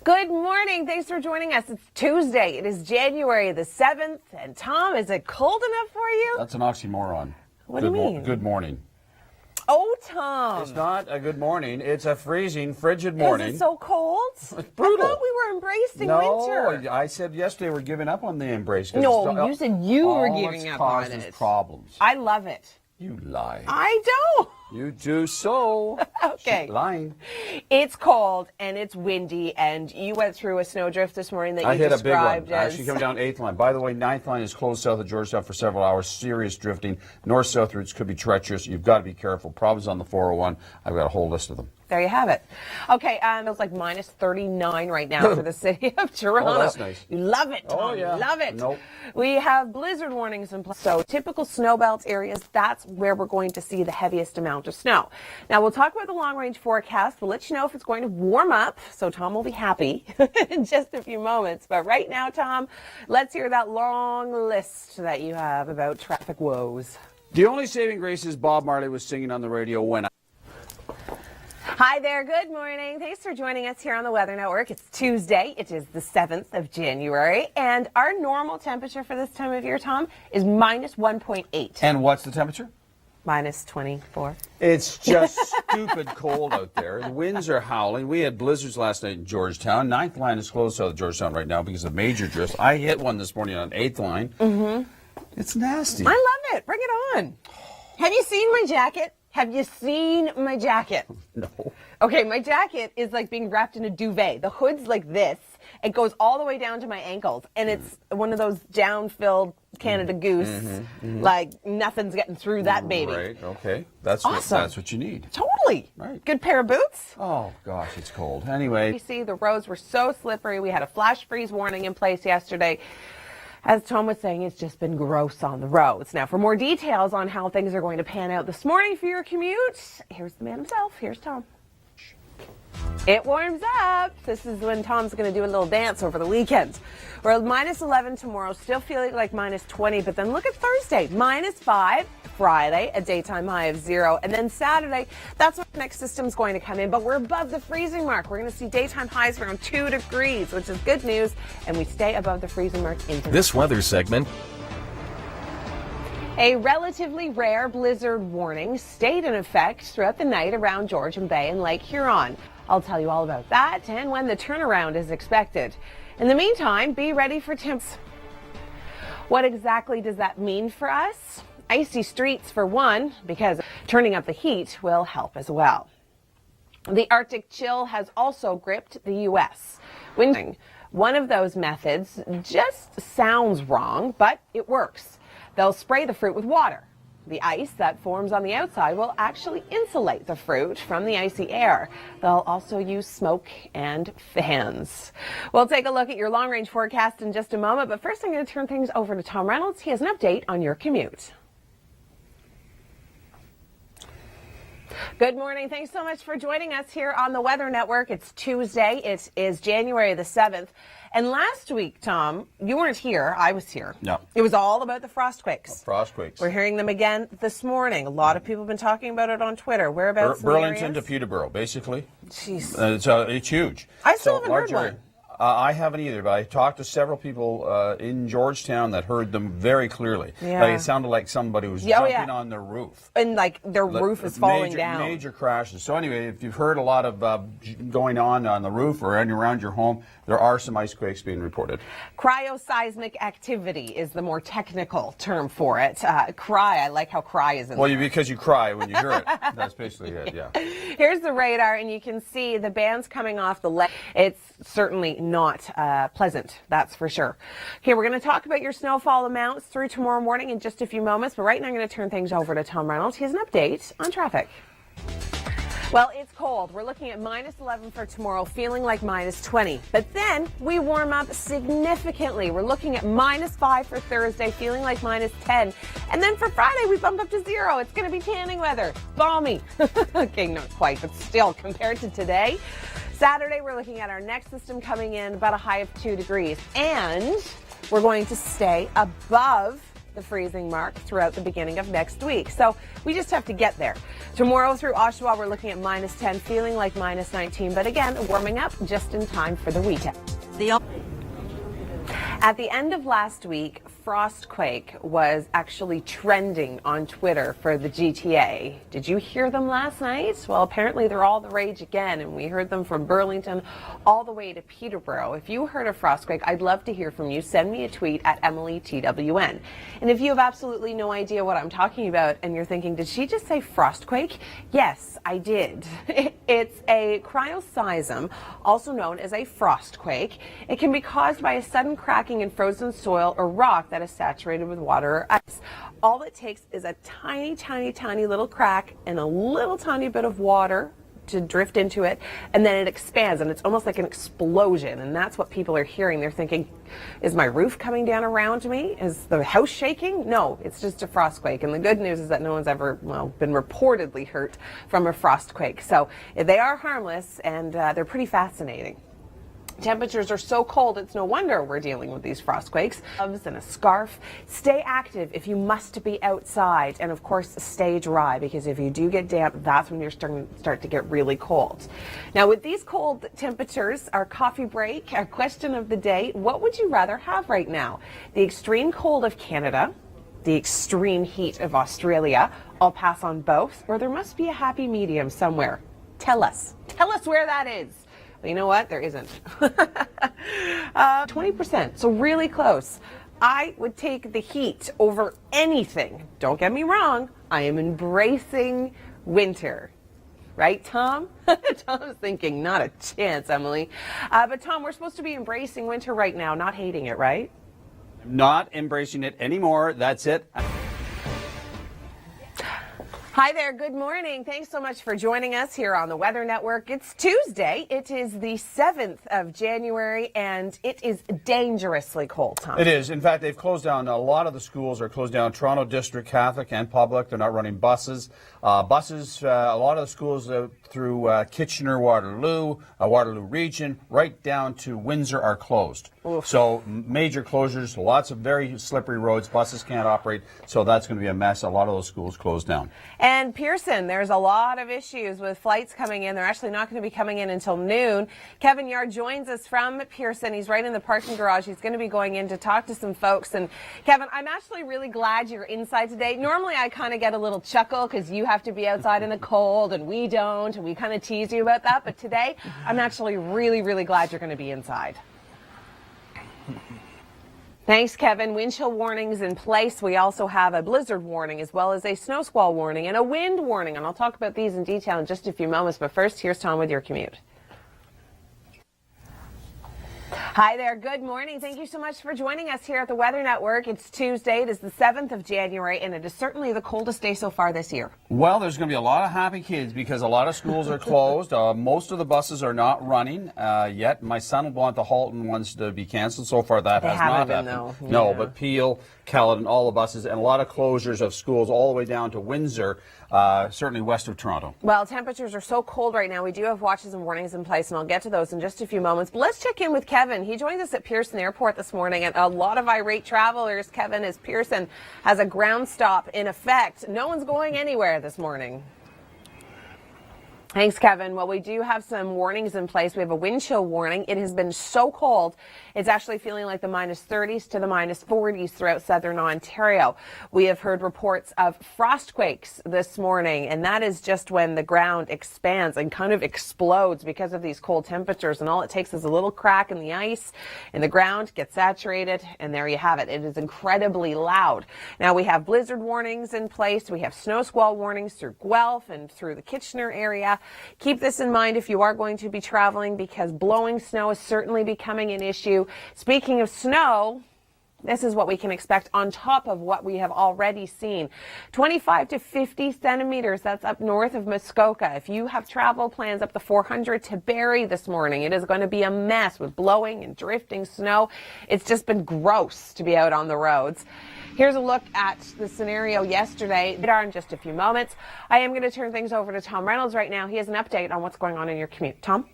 Good morning. Thanks for joining us. It's Tuesday. It is January the 7th. And Tom, is it cold enough for you? That's an oxymoron. What do you mean? Good morning. Oh, Tom. It's not a good morning. It's a freezing, frigid morning. Is it so cold? It's brutal. I thought we were embracing winter. No, I said yesterday we're giving up on the embrace. No, you said you were giving up on causes it. problems. I love it. You lie. I don't. You do so. Okay. She's lying. It's cold and it's windy, and you went through a snowdrift this morning that I you hit a big one. described as... Actually coming down 8th line. By the way, 9th line is closed south of Georgetown for several hours. Serious drifting. North-south routes could be treacherous. You've got to be careful. Problems on the 401. I've got a whole list of them. There you have it. Okay, it's like minus 39 right now for the city of Toronto. Oh, that's nice. You love it, Tom. Oh, yeah. Love it. Nope. We have blizzard warnings in place. So typical snowbelt areas, that's where we're going to see the heaviest amount of snow. Now, we'll talk about the long-range forecast. We'll let you know if it's going to warm up, so Tom will be happy in just a few moments. But right now, Tom, let's hear that long list that you have about traffic woes. The only saving grace is Bob Marley was singing on the radio when Hi there, good morning. Thanks for joining us here on the Weather Network. It's Tuesday, it is the 7th of January, and our normal temperature for this time of year, Tom, is minus 1.8. And what's the temperature? Minus 24. It's just stupid cold out there. The winds are howling. We had blizzards last night in Georgetown. 9th line is closed south of Georgetown right now because of major drifts. I hit one this morning on 8th line. Mm-hmm. It's nasty. I love it. Bring it on. Have you seen my jacket? Have you seen my jacket? No. Okay, my jacket is like being wrapped in a duvet. The hood's like this. It goes all the way down to my ankles, and it's one of those down-filled Canada Goose, like nothing's getting through that baby. Right, okay. That's awesome. That's what you need. Totally. Right. Good pair of boots. Oh, gosh, it's cold. Anyway. You see, the roads were so slippery. We had a flash freeze warning in place yesterday. As Tom was saying, it's just been gross on the roads. Now, for more details on how things are going to pan out this morning for your commute, here's the man himself. Here's Tom. It warms up. This is when Tom's going to do a little dance over the weekend. We're at minus 11 tomorrow, still feeling like minus 20, but then look at Thursday, minus 5. Friday, a daytime high of 0. And then Saturday, that's when the next system's going to come in. But we're above the freezing mark. We're going to see daytime highs around 2 degrees, which is good news. And we stay above the freezing mark into this weather segment. A relatively rare blizzard warning stayed in effect throughout the night around Georgian Bay and Lake Huron. I'll tell you all about that and when the turnaround is expected. In the meantime, be ready for temps. What exactly does that mean for us? Icy streets for one, because turning up the heat will help as well. The Arctic chill has also gripped the U.S. One of those methods just sounds wrong, but it works. They'll spray the fruit with water. The ice that forms on the outside will actually insulate the fruit from the icy air. They'll also use smoke and fans. We'll take a look at your long-range forecast in just a moment, but first I'm going to turn things over to Tom Reynolds. He has an update on your commute. Good morning. Thanks so much for joining us here on the Weather Network. It's Tuesday. It is January the 7th. And last week, Tom, you weren't here. I was here. No. It was all about the frostquakes. Frostquakes. We're hearing them again this morning. A lot of people have been talking about it on Twitter. Whereabouts in the Burlington areas? to Peterborough, basically. Jeez. It's huge. I still haven't heard large area. one. I haven't either, but I talked to several people in Georgetown that heard them very clearly. Yeah. Like, it sounded like somebody was jumping on their roof. And like their roof is falling down. Major crashes. So anyway, if you've heard a lot of going on the roof or around your home, there are some ice quakes being reported. Cryoseismic activity is the more technical term for it. I like how cry is in Well, there. because you cry when you hear it. That's basically it, yeah. Here's the radar, and you can see the bands coming off the left. It's certainly not pleasant, that's for sure. Okay, we're going to talk about your snowfall amounts through tomorrow morning in just a few moments, but right now I'm going to turn things over to Tom Reynolds. He has an update on traffic. Well, it's cold. We're looking at minus 11 for tomorrow, feeling like minus 20. But then we warm up significantly. We're looking at minus 5 for Thursday, feeling like minus 10. And then for Friday, we bump up to 0. It's going to be tanning weather. Balmy. Okay, not quite, but still, compared to today. Saturday, we're looking at our next system coming in about a high of 2 degrees. And we're going to stay above the freezing mark throughout the beginning of next week. So we just have to get there. Tomorrow through Oshawa, we're looking at -10, feeling like -19, but again, warming up just in time for the weekend. At the end of last week, Frostquake was actually trending on Twitter for the GTA. Did you hear them last night? Well, apparently they're all the rage again, and we heard them from Burlington all the way to Peterborough. If you heard of Frostquake, I'd love to hear from you. Send me a tweet at EmilyTWN. And if you have absolutely no idea what I'm talking about and you're thinking, did she just say Frostquake? Yes, I did. It's a cryoseism, also known as a frostquake. It can be caused by a sudden cracking in frozen soil or rock that is saturated with water or ice. All it takes is a tiny, tiny, tiny little crack and a little tiny bit of water to drift into it, and then it expands, and it's almost like an explosion, and that's what people are hearing. They're thinking, is my roof coming down around me? Is the house shaking? No, it's just a frostquake, and the good news is that no one's ever, been reportedly hurt from a frostquake. So they are harmless, and they're pretty fascinating. Temperatures are so cold, it's no wonder we're dealing with these frostquakes. Gloves and a scarf. Stay active if you must be outside, and of course stay dry, because if you do get damp, that's when you're start to get really cold. Now with these cold temperatures, our coffee break, our question of the day, what would you rather have right now? The extreme cold of Canada, the extreme heat of Australia? I'll pass on both, or there must be a happy medium somewhere. Tell us where that is. But you know what? There isn't. 20%, so really close. I would take the heat over anything. Don't get me wrong. I am embracing winter. Right, Tom? Tom's thinking, not a chance, Emily. But Tom, we're supposed to be embracing winter right now, not hating it, right? Not embracing it anymore. That's it. Hi there, good morning. Thanks so much for joining us here on the Weather Network. It's Tuesday. It is the 7th of January, and it is dangerously cold, Tom. It is. In fact, they've closed down. A lot of the schools are closed down. Toronto District, Catholic and public. They're not running buses. A lot of the schools through Kitchener, Waterloo, Waterloo Region, right down to Windsor are closed. Oof. So major closures, lots of very slippery roads. Buses can't operate, so that's going to be a mess. A lot of those schools closed down. And Pearson, there's a lot of issues with flights coming in. They're actually not going to be coming in until noon. Kevin Yard joins us from Pearson. He's right in the parking garage. He's going to be going in to talk to some folks. And Kevin, I'm actually really glad you're inside today. Normally I kind of get a little chuckle because you have to be outside in the cold and we don't, and we kind of tease you about that. But today I'm actually really, really glad you're going to be inside. Thanks, Kevin. Wind chill warnings in place. We also have a blizzard warning as well as a snow squall warning and a wind warning. And I'll talk about these in detail in just a few moments. But first, here's Tom with your commute. Hi there. Good morning. Thank you so much for joining us here at the Weather Network. It's Tuesday. It is the 7th of January, and it is certainly the coldest day so far this year. Well, there's going to be a lot of happy kids because a lot of schools are closed. Most of the buses are not running yet. My son will want the Halton ones to be canceled. So far, that has not happened. Though. No, Yeah. but Peel, Caledon, all the buses, and a lot of closures of schools all the way down to Windsor, certainly west of Toronto. Well, temperatures are so cold right now. We do have watches and warnings in place, and I'll get to those in just a few moments. But let's check in with Kevin. He joins us at Pearson Airport this morning, and a lot of irate travelers, Kevin, as Pearson has a ground stop in effect. No one's going anywhere this morning. Thanks, Kevin. Well, we do have some warnings in place. We have a wind chill warning. It has been so cold. It's actually feeling like the -30s to the -40s throughout southern Ontario. We have heard reports of frostquakes this morning, and that is just when the ground expands and kind of explodes because of these cold temperatures. And all it takes is a little crack in the ice and the ground gets saturated, and there you have it. It is incredibly loud. Now, we have blizzard warnings in place. We have snow squall warnings through Guelph and through the Kitchener area. Keep this in mind if you are going to be traveling, because blowing snow is certainly becoming an issue. Speaking of snow, this is what we can expect on top of what we have already seen. 25 to 50 centimeters. That's up north of Muskoka. If you have travel plans up to 400 to Barrie this morning, it is going to be a mess with blowing and drifting snow. It's just been gross to be out on the roads. Here's a look at the scenario yesterday. In just a few moments. I am going to turn things over to Tom Reynolds right now. He has an update on what's going on in your commute. Tom?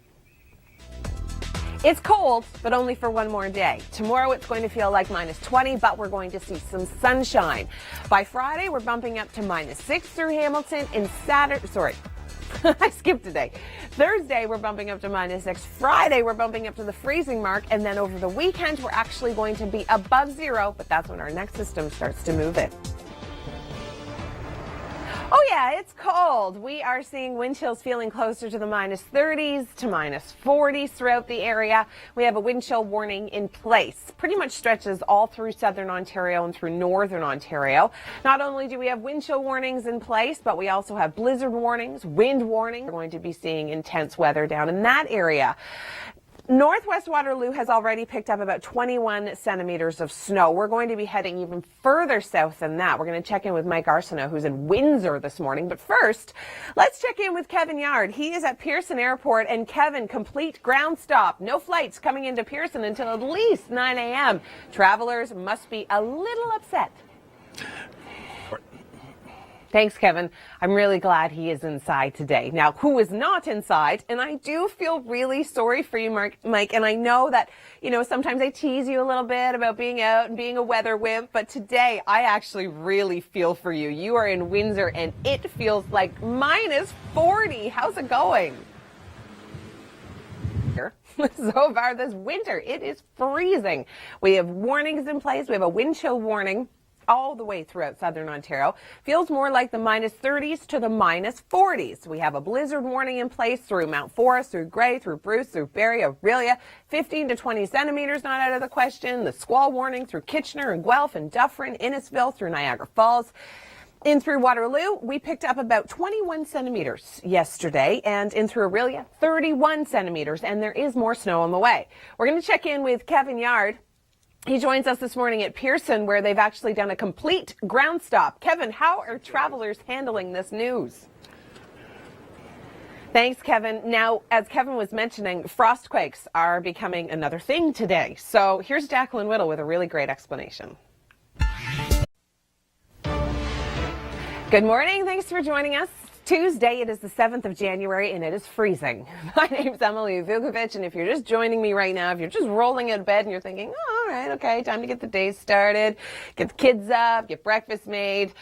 It's cold, but only for one more day. Tomorrow it's going to feel like minus 20, but we're going to see some sunshine. By Friday, we're bumping up to minus 6 through Hamilton. I skipped a day. Thursday, we're bumping up to minus 6. Friday, we're bumping up to the freezing mark. And then over the weekend, we're actually going to be above 0, but that's when our next system starts to move in. Oh yeah, it's cold. We are seeing wind chills feeling closer to the minus 30s to minus 40s throughout the area. We have a wind chill warning in place. Pretty much stretches all through southern Ontario and through northern Ontario. Not only do we have wind chill warnings in place, but we also have blizzard warnings, wind warnings. We're going to be seeing intense weather down in that area. Northwest Waterloo has already picked up about 21 centimeters of snow. We're going to be heading even further south than that. We're going to check in with Mike Arsenault, who's in Windsor this morning. But first, let's check in with Kevin Yard. He is at Pearson Airport. And Kevin, complete ground stop. No flights coming into Pearson until at least 9 a.m. Travelers must be a little upset. Thanks, Kevin. I'm really glad he is inside today. Now, who is not inside? And I do feel really sorry for you, Mike. And I know that, sometimes I tease you a little bit about being out and being a weather wimp. But today, I actually really feel for you. You are in Windsor and it feels like minus 40. How's it going? So far this winter, it is freezing. We have warnings in place. We have a wind chill warning all the way throughout southern Ontario. Feels more like the minus 30s to the minus 40s. We have a blizzard warning in place through Mount Forest, through Grey, through Bruce, through Barrie, Orillia. 15 to 20 centimeters not out of the question. The squall warning through Kitchener and Guelph and Dufferin, Innisfil, through Niagara Falls. In through Waterloo, we picked up about 21 centimeters yesterday, and in through Orillia, 31 centimeters, and there is more snow on the way. We're going to check in with Kevin Yard. He joins us this morning at Pearson, where they've actually done a complete ground stop. Kevin, how are travelers handling this news? Thanks, Kevin. Now, as Kevin was mentioning, frostquakes are becoming another thing today. So here's Jacqueline Whittle with a really great explanation. Good morning. Thanks for joining us. Tuesday, it is the 7th of January, and it is freezing. My name's Emily Vukovic, and if you're just joining me right now, if you're just rolling out of bed and you're thinking, oh, all right, okay, time to get the day started, get the kids up, get breakfast made,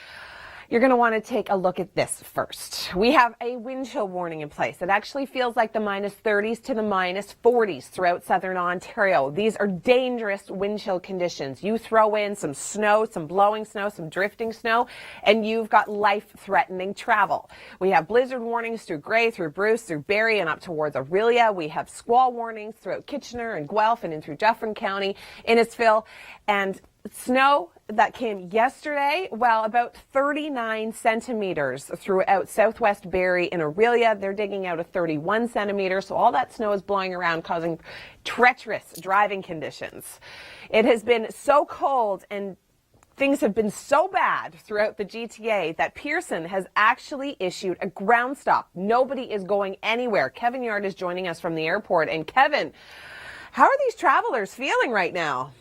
you're going to want to take a look at this first. We have a wind chill warning in place. It actually feels like the minus 30s to the minus 40s throughout southern Ontario. These are dangerous wind chill conditions. You throw in some snow, some blowing snow, some drifting snow, and you've got life-threatening travel. We have blizzard warnings through Grey, through Bruce, through Barrie, and up towards Orillia. We have squall warnings throughout Kitchener and Guelph and in through Dufferin County, Innisfil, and snow that came yesterday, well, about 39 centimeters throughout southwest Barrie and Orillia. They're digging out a 31 centimeters, so all that snow is blowing around, causing treacherous driving conditions. It has been so cold and things have been so bad throughout the GTA that Pearson has actually issued a ground stop. Nobody is going anywhere. Kevin Yard is joining us from the airport. And Kevin, how are these travelers feeling right now?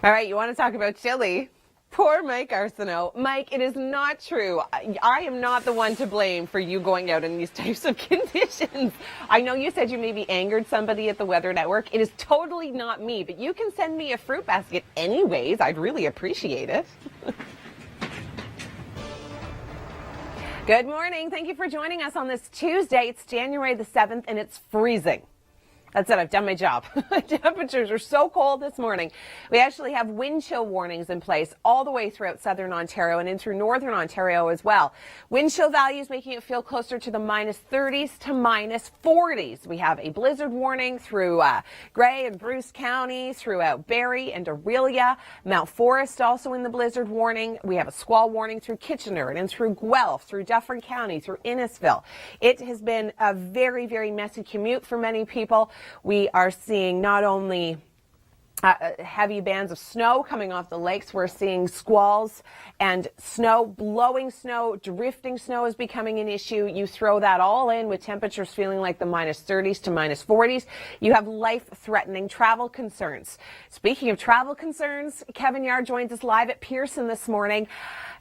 All right, you want to talk about chili? Poor Mike Arsenault. Mike, it is not true. I am not the one to blame for you going out in these types of conditions. I know you said you maybe angered somebody at the Weather Network. It is totally not me, but you can send me a fruit basket anyways. I'd really appreciate it. Good morning. Thank you for joining us on this Tuesday. It's January the 7th, and it's freezing. That's it. I've done my job. Temperatures are so cold this morning. We actually have wind chill warnings in place all the way throughout southern Ontario and in through northern Ontario as well. Wind chill values making it feel closer to the minus 30s to minus 40s. We have a blizzard warning through Grey and Bruce County, throughout Barrie and Orillia. Mount Forest also in the blizzard warning. We have a squall warning through Kitchener and in through Guelph, through Dufferin County, through Innisfil. It has been a very, very messy commute for many people. We are seeing not only Heavy bands of snow coming off the lakes. We're seeing squalls and snow, blowing snow, drifting snow is becoming an issue. You throw that all in with temperatures feeling like the minus 30s to minus 40s. You have life-threatening travel concerns. Speaking of travel concerns, Kevin Yard joins us live at Pearson this morning.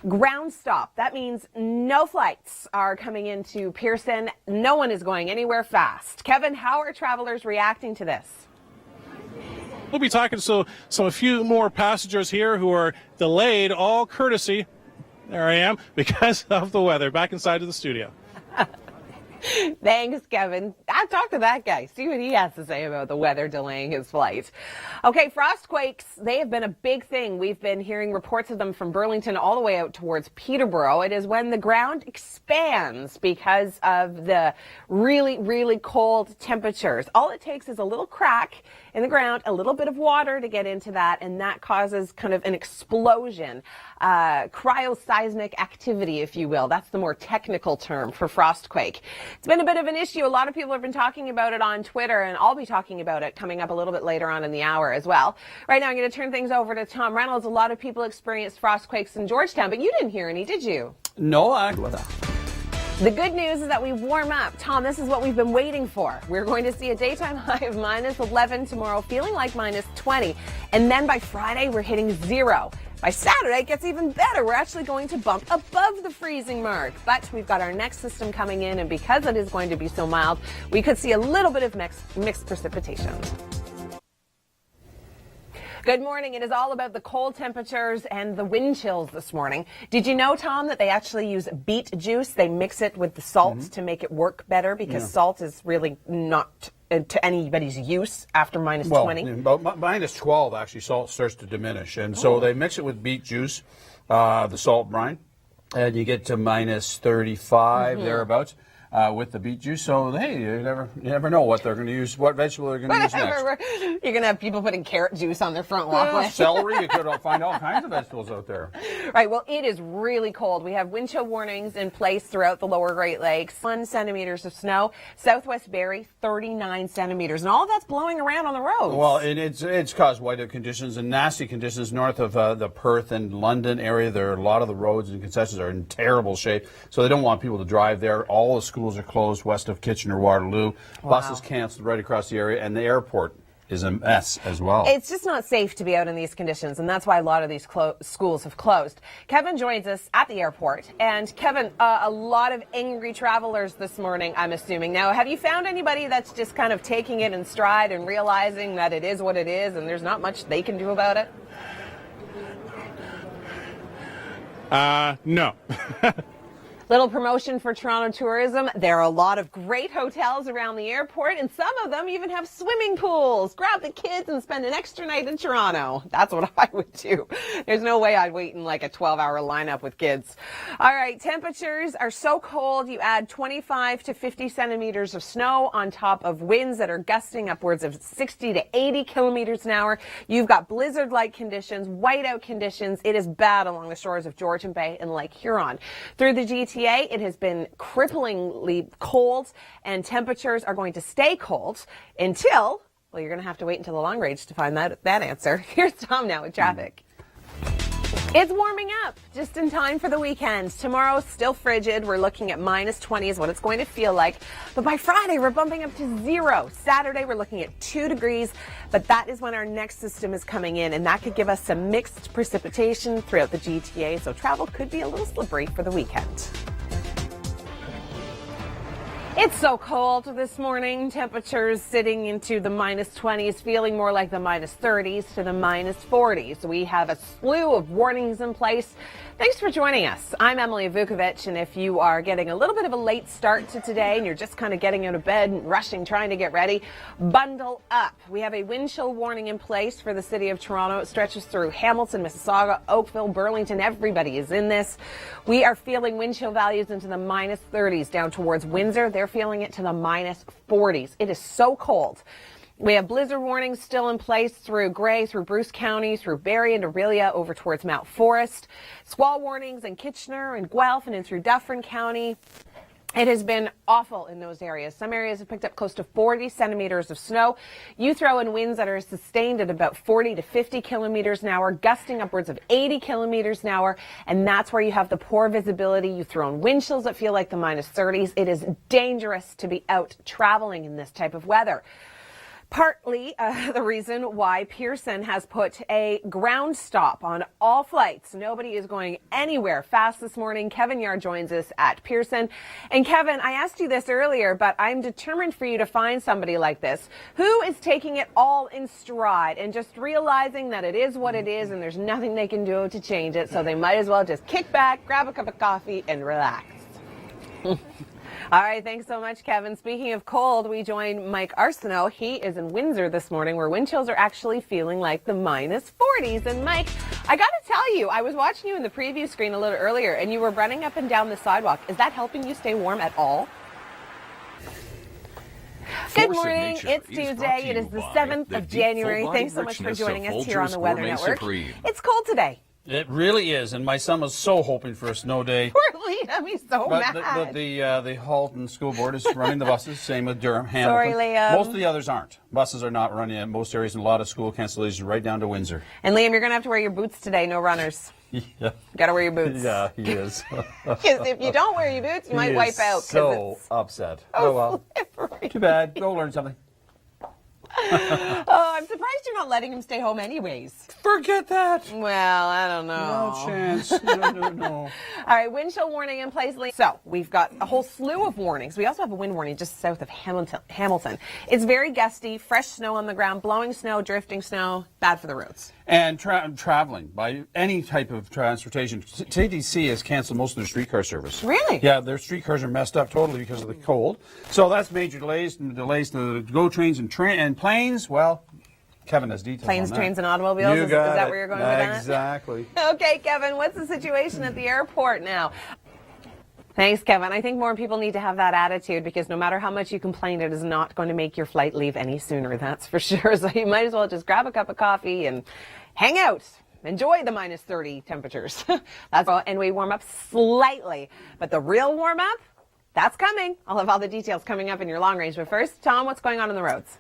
Ground stop. That means no flights are coming into Pearson. No one is going anywhere fast. Kevin, how are travelers reacting to this? We'll be talking to a few more passengers here who are delayed, all courtesy, there I am, because of the weather. Back inside of the studio. Thanks, Kevin. I'll talk to that guy, see what he has to say about the weather delaying his flight. Okay, frostquakes, they have been a big thing. We've been hearing reports of them from Burlington all the way out towards Peterborough. It is when the ground expands because of the really, really cold temperatures. All it takes is a little crack in the ground, a little bit of water to get into that, and that causes kind of an explosion. Cryoseismic activity, if you will. That's the more technical term for frostquake. It's been a bit of an issue. A lot of people have been talking about it on Twitter, and I'll be talking about it coming up a little bit later on in the hour as well. Right now, I'm going to turn things over to Tom Reynolds. A lot of people experienced frostquakes in Georgetown, but you didn't hear any, did you? No, The good news is that we warm up. Tom, this is what we've been waiting for. We're going to see a daytime high of minus 11 tomorrow, feeling like minus 20. And then by Friday, we're hitting 0. By Saturday, it gets even better. We're actually going to bump above the freezing mark. But we've got our next system coming in, and because it is going to be so mild, we could see a little bit of mixed precipitation. Good morning. It is all about the cold temperatures and the wind chills this morning. Did you know, Tom, that they actually use beet juice? They mix it with the salt to make it work better because salt is really not to anybody's use after minus 20. About minus 12, actually, salt starts to diminish. And so they mix it with beet juice, the salt brine, and you get to minus 35, thereabouts. With the beet juice, so hey, you never know what they're going to use, what vegetable they're going to use next. You're going to have people putting carrot juice on their front walkway. Celery, you could find all kinds of vegetables out there. Right, well, it is really cold. We have wind chill warnings in place throughout the lower Great Lakes. 1 centimeters of snow. Southwest Barrie, 39 centimeters. And all of that's blowing around on the roads. Well, and it's caused whiteout conditions and nasty conditions north of the Perth and London area. There are a lot of the roads and concessions are in terrible shape, so they don't want people to drive there. All the schools are closed west of Kitchener-Waterloo. Wow. Buses canceled right across the area, and the airport is a mess as well. It's just not safe to be out in these conditions, and that's why a lot of these schools have closed. Kevin joins us at the airport. And Kevin, a lot of angry travelers this morning, I'm assuming. Now, have you found anybody that's just kind of taking it in stride and realizing that it is what it is and there's not much they can do about it? No. Little promotion for Toronto tourism. There are a lot of great hotels around the airport, and some of them even have swimming pools. Grab the kids and spend an extra night in Toronto. That's what I would do. There's no way I'd wait in like a 12-hour lineup with kids. All right, temperatures are so cold. You add 25 to 50 centimeters of snow on top of winds that are gusting upwards of 60 to 80 kilometers an hour. You've got blizzard-like conditions, whiteout conditions. It is bad along the shores of Georgian Bay and Lake Huron. Through the GTA, it has been cripplingly cold, and temperatures are going to stay cold until, well, you're going to have to wait until the long range to find that answer. Here's Tom now with traffic. It's warming up just in time for the weekend. Tomorrow, still frigid. We're looking at minus 20 is what it's going to feel like. But by Friday, we're bumping up to 0. Saturday, we're looking at 2 degrees. But that is when our next system is coming in, and that could give us some mixed precipitation throughout the GTA. So travel could be a little slippery for the weekend. It's so cold this morning. Temperatures sitting into the minus 20s, feeling more like the minus 30s to the minus 40s. We have a slew of warnings in place. Thanks for joining us. I'm Emily Vukovic, and if you are getting a little bit of a late start to today and you're just kind of getting out of bed and rushing, trying to get ready, bundle up. We have a wind chill warning in place for the city of Toronto. It stretches through Hamilton, Mississauga, Oakville, Burlington. Everybody is in this. We are feeling wind chill values into the minus 30s down towards Windsor. They're feeling it to the minus 40s. It is so cold. We have blizzard warnings still in place through Grey, through Bruce County, through Barrie and Orillia over towards Mount Forest. Squall warnings in Kitchener and Guelph and in through Dufferin County. It has been awful in those areas. Some areas have picked up close to 40 centimeters of snow. You throw in winds that are sustained at about 40 to 50 kilometers an hour, gusting upwards of 80 kilometers an hour, and that's where you have the poor visibility. You throw in wind chills that feel like the minus 30s. It is dangerous to be out traveling in this type of weather. Partly the reason why Pearson has put a ground stop on all flights. Nobody is going anywhere fast this morning. Kevin Yard joins us at Pearson. And Kevin, I asked you this earlier, but I'm determined for you to find somebody like this who is taking it all in stride and just realizing that it is what it is and there's nothing they can do to change it. So they might as well just kick back, grab a cup of coffee and relax. All right, thanks so much, Kevin. Speaking of cold, we join Mike Arsenault. He is in Windsor this morning, where wind chills are actually feeling like the minus 40s. And Mike, I got to tell you, I was watching you in the preview screen a little earlier, and you were running up and down the sidewalk. Is that helping you stay warm at all? Good morning. It's Tuesday. It is the 7th of January. Thanks so much for joining us here on the Weather Network. It's cold today. It really is, and my son was so hoping for a snow day. Poor Liam, he's so mad. But the Halton School Board is running the buses, same with Durham, Hamilton. Sorry, Liam. Most of the others aren't. Buses are not running in most areas, and a lot of school cancellations right down to Windsor. And Liam, you're going to have to wear your boots today, no runners. Yeah. Got to wear your boots. Yeah, he is. Because if you don't wear your boots, you might wipe out. So upset. Oh, well. Slippery. Too bad. Go learn something. Oh, I'm surprised you're not letting him stay home anyways. Forget that. Well, I don't know. No chance. No. All right, wind chill warning in place. So we've got a whole slew of warnings. We also have a wind warning just south of Hamilton. It's very gusty, fresh snow on the ground, blowing snow, drifting snow, bad for the roads. And traveling by any type of transportation. TTC has canceled most of their streetcar service. Really? Yeah, their streetcars are messed up totally because of the cold. So that's major delays to the GO trains and planes. Well, Kevin has details Planes, on that. trains, and automobiles. You Is got that it. where you're going with that? Exactly. Okay, Kevin, what's the situation at the airport now? Thanks, Kevin. I think more people need to have that attitude because no matter how much you complain, it is not going to make your flight leave any sooner, that's for sure. So you might as well just grab a cup of coffee and hang out. Enjoy the minus 30 temperatures. That's all. And we warm up slightly. But the real warm up, that's coming. I'll have all the details coming up in your long range. But first, Tom, what's going on the roads?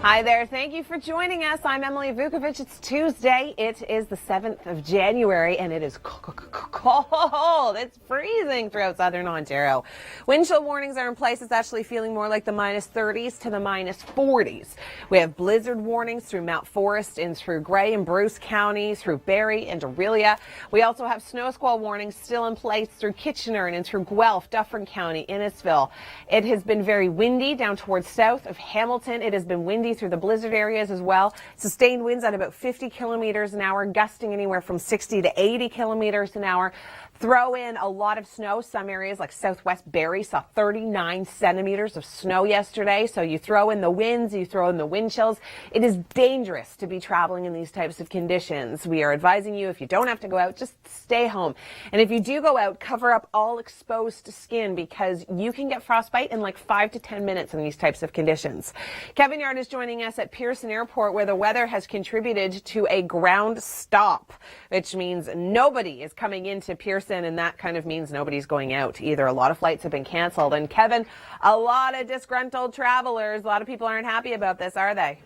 Hi there. Thank you for joining us. I'm Emily Vukovic. It's Tuesday. It is the 7th of January, and it is cold. It's freezing throughout southern Ontario. Wind chill warnings are in place. It's actually feeling more like the minus 30s to the minus 40s. We have blizzard warnings through Mount Forest and through Grey and Bruce counties, through Barrie and Orillia. We also have snow squall warnings still in place through Kitchener and through Guelph, Dufferin County, Innisfil. It has been very windy down towards south of Hamilton. It has been windy through the blizzard areas as well. Sustained winds at about 50 kilometers an hour, gusting anywhere from 60 to 80 kilometers an hour. Throw in a lot of snow. Some areas like southwest Barrie saw 39 centimeters of snow yesterday. So you throw in the winds, you throw in the wind chills. It is dangerous to be traveling in these types of conditions. We are advising you, if you don't have to go out, just stay home. And if you do go out, cover up all exposed skin because you can get frostbite in like 5 to 10 minutes in these types of conditions. Kevin Yard is joining us at Pearson Airport, where the weather has contributed to a ground stop, which means nobody is coming into Pearson. And that kind of means nobody's going out either. A lot of flights have been canceled. And Kevin, a lot of disgruntled travelers. A lot of people aren't happy about this, are they?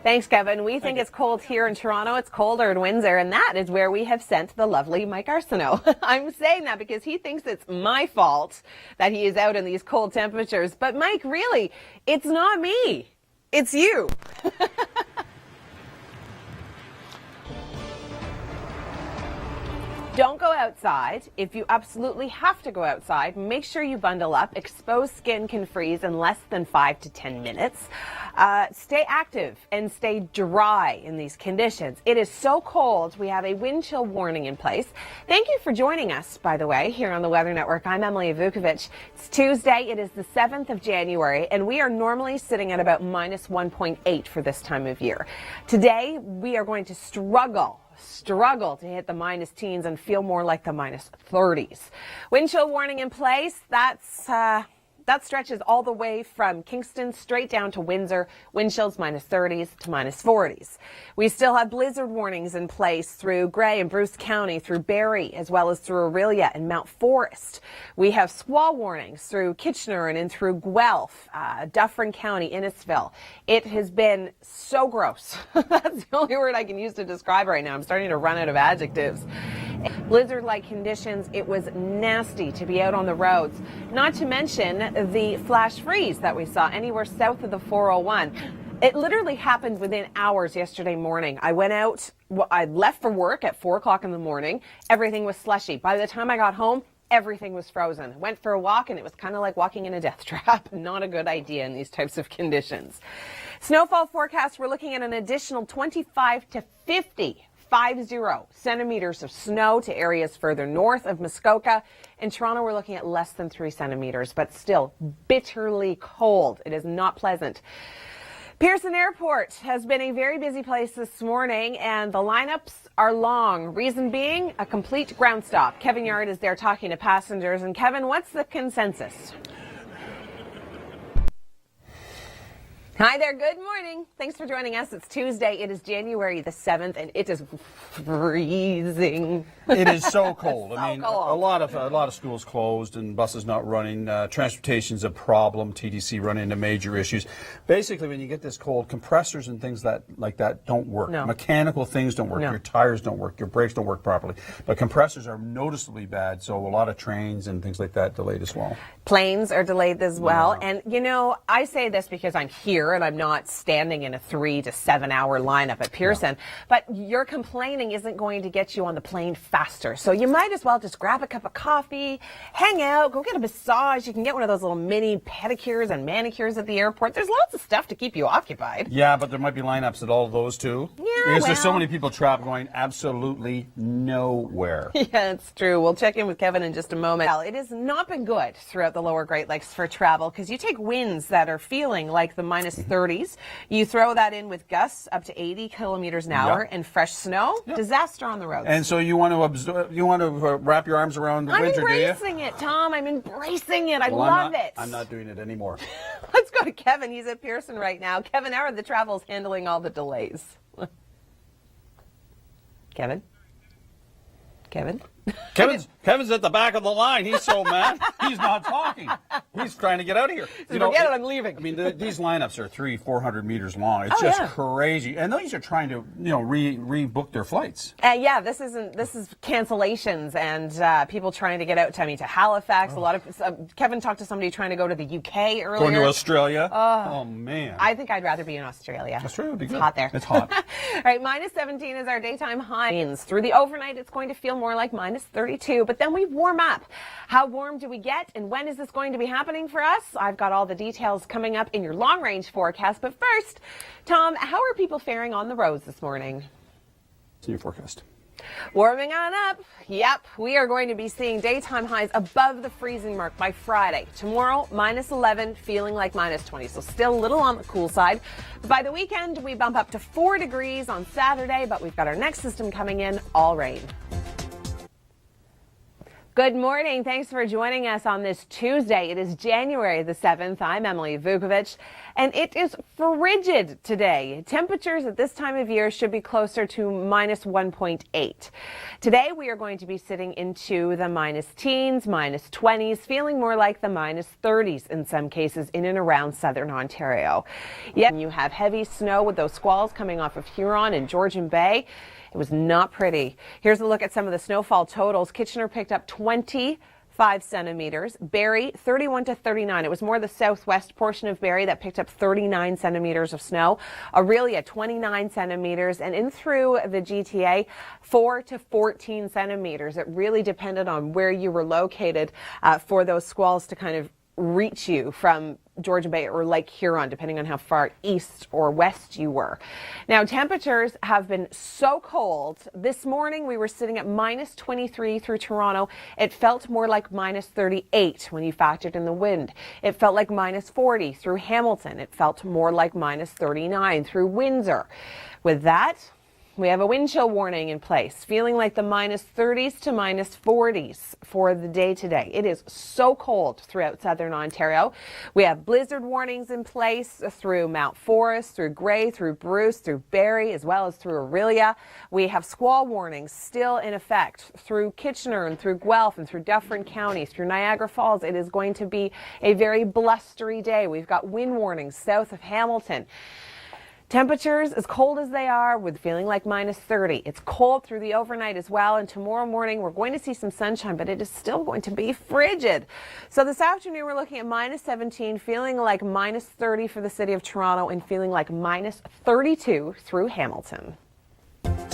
Thanks, Kevin. We think it's cold here in Toronto. It's colder in Windsor, and that is where we have sent the lovely Mike Arsenault. I'm saying that because he thinks it's my fault that he is out in these cold temperatures. But Mike, really, it's not me. It's you. Don't go outside. If you absolutely have to go outside, make sure you bundle up. Exposed skin can freeze in less than 5 to 10 minutes. Stay active and stay dry in these conditions. It is so cold. We have a wind chill warning in place. Thank you for joining us, by the way, here on the Weather Network. I'm Emily Vukovic. It's Tuesday. It is the 7th of January, and we are normally sitting at about minus 1.8 for this time of year. Today, we are going to struggle to hit the minus teens and feel more like the minus 30s. Wind chill warning in place. That's That stretches all the way from Kingston straight down to Windsor. Wind chills -30s to -40s. We still have blizzard warnings in place through Grey and Bruce County, through Barrie, as well as through Orillia and Mount Forest. We have squall warnings through Kitchener and in through Guelph, Dufferin County, Innisfil. It has been so gross. That's the only word I can use to describe right now. I'm starting to run out of adjectives. Blizzard-like conditions. It was nasty to be out on the roads. Not to mention the flash freeze that we saw anywhere south of the 401. It literally happened within hours yesterday morning. I went out, I left for work at 4 o'clock in the morning. Everything was slushy. By the time I got home, everything was frozen. Went for a walk and it was kind of like walking in a death trap. Not a good idea in these types of conditions. Snowfall forecast, we're looking at an additional 25 to 50 centimeters of snow to areas further north of Muskoka. In Toronto, we're looking at less than 3 centimeters, but still bitterly cold. It is not pleasant. Pearson Airport has been a very busy place this morning, and the lineups are long. Reason being, a complete ground stop. Kevin Yard is there talking to passengers. And Kevin, what's the consensus? Hi there. Good morning. Thanks for joining us. It's Tuesday. It is January the 7th, and it is freezing. It is so cold. I mean, cold. a lot of schools closed and buses not running. Transportation's a problem. TTC running into major issues. Basically, when you get this cold, compressors and things like that don't work. No. Mechanical things don't work. No. Your tires don't work. Your brakes don't work properly. But compressors are noticeably bad, so a lot of trains and things like that delayed as well. Planes are delayed as well. Yeah. And, you know, I say this because I'm here and I'm not standing in a 3 to 7 hour lineup at Pearson. Yeah. But your complaining isn't going to get you on the plane faster. So you might as well just grab a cup of coffee, hang out, go get a massage. You can get one of those little mini pedicures and manicures at the airport. There's lots of stuff to keep you occupied. Yeah, but there might be lineups at all of those too. Yeah, because there's so many people trapped going absolutely nowhere. Yeah, it's true. We'll check in with Kevin in just a moment. Well, it has not been good throughout the lower Great Lakes for travel because you take winds that are feeling like the -30s. You throw that in with gusts up to 80 kilometers an hour and fresh snow. Disaster on the roads. And so you want to wrap your arms around the winter, do you? I'm embracing it, Tom. I'm embracing it. I love it. I'm not doing it anymore. Let's go to Kevin. He's at Pearson right now. Kevin, how are the travels handling all the delays? Kevin? Kevin's at the back of the line. He's so mad. He's not talking. He's trying to get out of here. Forget it. I'm leaving. I mean, these lineups are 300-400 meters long. It's just crazy. And these are trying to, rebook their flights. Yeah, this is cancellations and people trying to get out to Halifax. A lot of Kevin talked to somebody trying to go to the UK earlier. Going to Australia. Oh man. I think I'd rather be in Australia. Australia would be good. It's hot there. It's hot. All right, -17 is our daytime high. Through the overnight, it's going to feel more like -32, but then we warm up. How warm do we get, and when is this going to be happening for us? I've got all the details coming up in your long-range forecast, but first, Tom, how are people faring on the roads this morning? It's in your forecast. Warming on up. Yep, we are going to be seeing daytime highs above the freezing mark by Friday. Tomorrow, -11, feeling like -20, so still a little on the cool side. By the weekend, we bump up to 4 degrees on Saturday, but we've got our next system coming in, all rain. Good morning. Thanks for joining us on this Tuesday. It is January the 7th. I'm Emily Vukovic, and it is frigid today. Temperatures at this time of year should be closer to -1.8. Today, we are going to be sitting into the -teens, -20s, feeling more like the -30s in some cases in and around southern Ontario. Yet you have heavy snow with those squalls coming off of Huron and Georgian Bay. It was not pretty. Here's a look at some of the snowfall totals. Kitchener picked up 25 centimeters. Barrie, 31 to 39. It was more the southwest portion of Barrie that picked up 39 centimeters of snow. Orillia, 29 centimeters. And in through the GTA, 4 to 14 centimeters. It really depended on where you were located for those squalls to kind of reach you from Georgian Bay or Lake Huron, depending on how far east or west you were. Now, temperatures have been so cold. This morning, we were sitting at -23 through Toronto. It felt more like -38 when you factored in the wind. It felt like -40 through Hamilton. It felt more like -39 through Windsor. With that, We have a wind chill warning in place, feeling like the minus 30s to minus 40s for the day today. It is so cold throughout southern Ontario. We have blizzard warnings in place through Mount Forest, through Grey, through Bruce, through Barrie, as well as through Orillia. We have squall warnings still in effect through Kitchener and through Guelph and through Dufferin County, through Niagara Falls. It is going to be a very blustery day. We've got wind warnings south of Hamilton. Temperatures as cold as they are, with feeling like minus 30. It's cold through the overnight as well, and tomorrow morning we're going to see some sunshine, but it is still going to be frigid. So this afternoon we're looking at minus 17, feeling like minus 30 for the city of Toronto, and feeling like minus 32 through Hamilton.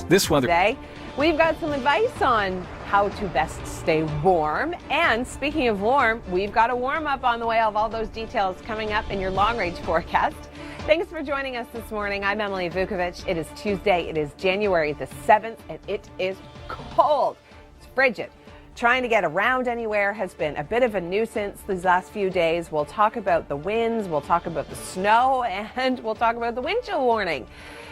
This weather. Today, we've got some advice on how to best stay warm. And speaking of warm, we've got a warm up on the way. I'll have all those details coming up in your long range forecast. Thanks for joining us this morning. I'm Emily Vukovic. It is Tuesday. It is January the 7th, and it is cold. It's frigid. Trying to get around anywhere has been a bit of a nuisance these last few days. We'll talk about the winds, we'll talk about the snow, and we'll talk about the wind chill warning.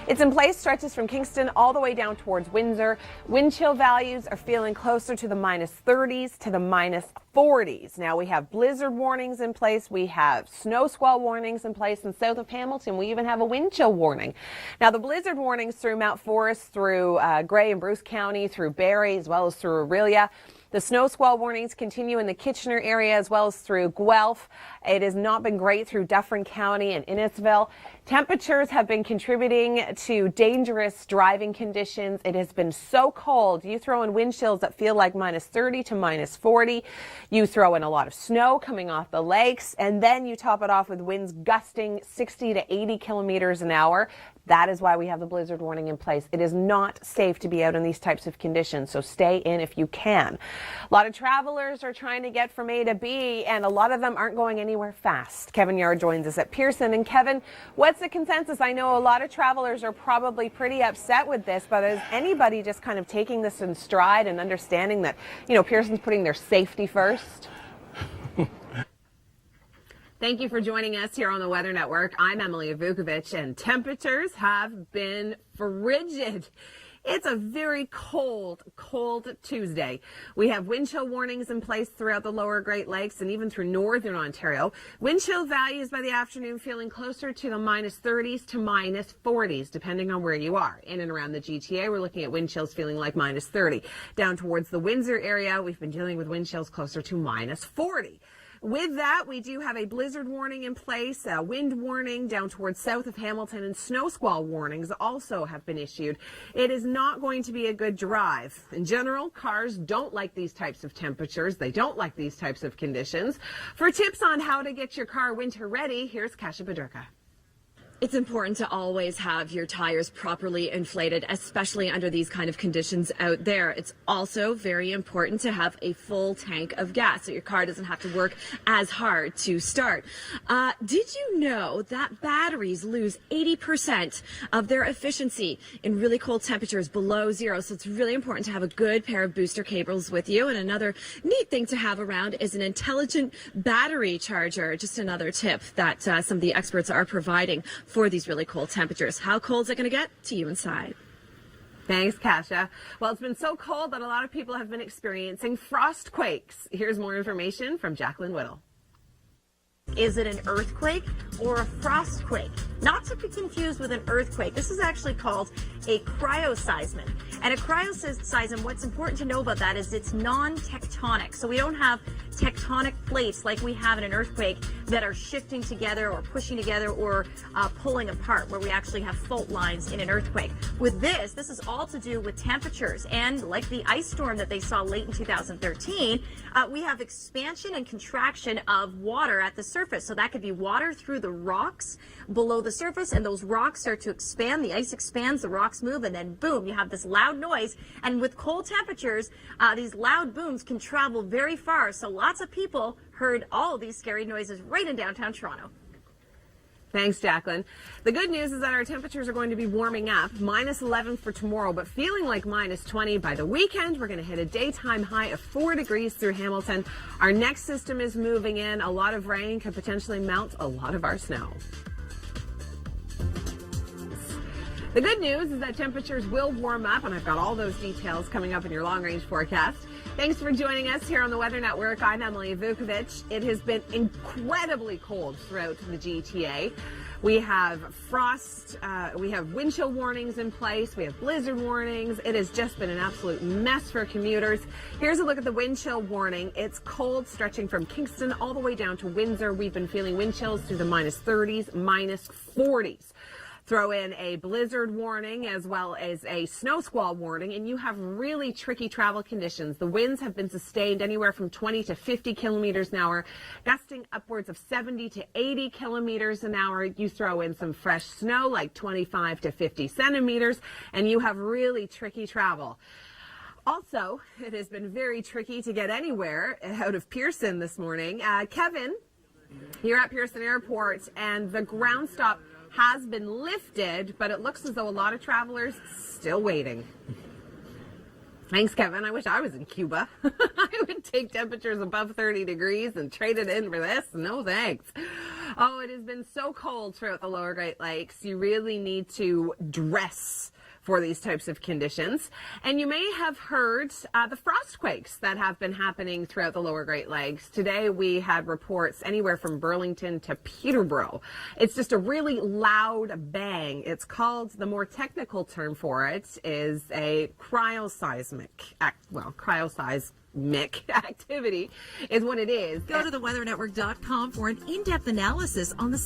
It's in place, stretches from Kingston all the way down towards Windsor. Wind chill values are feeling closer to the minus 30s to the minus 40s. Now we have blizzard warnings in place. We have snow squall warnings in place in south of Hamilton. We even have a wind chill warning. Now the blizzard warnings through Mount Forest, through Grey and Bruce County, through Barrie, as well as through Orillia. The snow squall warnings continue in the Kitchener area as well as through Guelph. It has not been great through Dufferin County and Innisfil. Temperatures have been contributing to dangerous driving conditions. It has been so cold. You throw in wind chills that feel like minus 30 to minus 40. You throw in a lot of snow coming off the lakes, and then you top it off with winds gusting 60 to 80 kilometers an hour. That is why we have the blizzard warning in place. It is not safe to be out in these types of conditions, so stay in if you can. A lot of travelers are trying to get from A to B, and a lot of them aren't going anywhere fast. Kevin Yard joins us at Pearson. And Kevin, what's the consensus? I know a lot of travelers are probably pretty upset with this, but is anybody just kind of taking this in stride and understanding that, you know, Pearson's putting their safety first? Thank you for joining us here on the Weather Network. I'm Emily Vukovic, and temperatures have been frigid. It's a very cold Tuesday. We have wind chill warnings in place throughout the lower Great Lakes and even through northern Ontario. Wind chill values by the afternoon feeling closer to the minus 30s to minus 40s, depending on where you are. In and around the GTA, we're looking at wind chills feeling like minus 30. Down towards the Windsor area, we've been dealing with wind chills closer to minus 40. With that, we do have a blizzard warning in place, a wind warning down towards south of Hamilton, and snow squall warnings also have been issued. It is not going to be a good drive. In general, cars don't like these types of temperatures. They don't like these types of conditions. For tips on how to get your car winter ready, here's Kasia Badurka. It's important to always have your tires properly inflated, especially under these kind of conditions out there. It's also very important to have a full tank of gas so your car doesn't have to work as hard to start. Did you know that batteries lose 80% of their efficiency in really cold temperatures below zero? So it's really important to have a good pair of booster cables with you. And another neat thing to have around is an intelligent battery charger. Just another tip that some of the experts are providing for these really cold temperatures. How cold is it going to get to you inside? Thanks, Kasia. Well, it's been so cold that a lot of people have been experiencing frost quakes. Here's more information from Jacqueline Whittle. Is it an earthquake or a frost quake? Not to be confused with an earthquake. This is actually called a cryoseism. And a cryoseism, what's important to know about that is it's non-tectonic. So we don't have tectonic plates like we have in an earthquake that are shifting together or pushing together or pulling apart, where we actually have fault lines in an earthquake. With this is all to do with temperatures. And like the ice storm that they saw late in 2013, we have expansion and contraction of water at the surface. So that could be water through the rocks below the surface, and those rocks start to expand. The ice expands, the rocks move, and then boom, you have this loud noise. And with cold temperatures, these loud booms can travel very far. So lots of people heard all of these scary noises right in downtown Toronto. Thanks, Jacqueline. The good news is that our temperatures are going to be warming up, minus 11 for tomorrow, but feeling like minus 20 by the weekend. We're going to hit a daytime high of 4 degrees through Hamilton. Our next system is moving in. A lot of rain could potentially melt a lot of our snow. The good news is that temperatures will warm up, and I've got all those details coming up in your long-range forecast. Thanks for joining us here on the Weather Network. I'm Emily Vukovic. It has been incredibly cold throughout the GTA. We have frost, we have wind chill warnings in place, we have blizzard warnings. It has just been an absolute mess for commuters. Here's a look at the wind chill warning. It's cold, stretching from Kingston all the way down to Windsor. We've been feeling wind chills through the minus 30s, minus 40s. Throw in a blizzard warning as well as a snow squall warning, and you have really tricky travel conditions. The winds have been sustained anywhere from 20 to 50 kilometers an hour, gusting upwards of 70 to 80 kilometers an hour. You throw in some fresh snow, like 25 to 50 centimeters, and you have really tricky travel. Also, it has been very tricky to get anywhere out of Pearson this morning. Kevin, you're at Pearson Airport, and the ground stop has been lifted, but it looks as though a lot of travelers still waiting. Thanks, Kevin. I wish I was in Cuba. I would take temperatures above 30 degrees and trade it in for this. No thanks. Oh, it has been so cold throughout the lower Great Lakes. You really need to dress for these types of conditions. And you may have heard the frost quakes that have been happening throughout the lower Great Lakes. Today we had reports anywhere from Burlington to Peterborough. It's just a really loud bang. It's called, the more technical term for it is a cryoseismic activity is what it is. Go to theweathernetwork.com for an in-depth analysis on the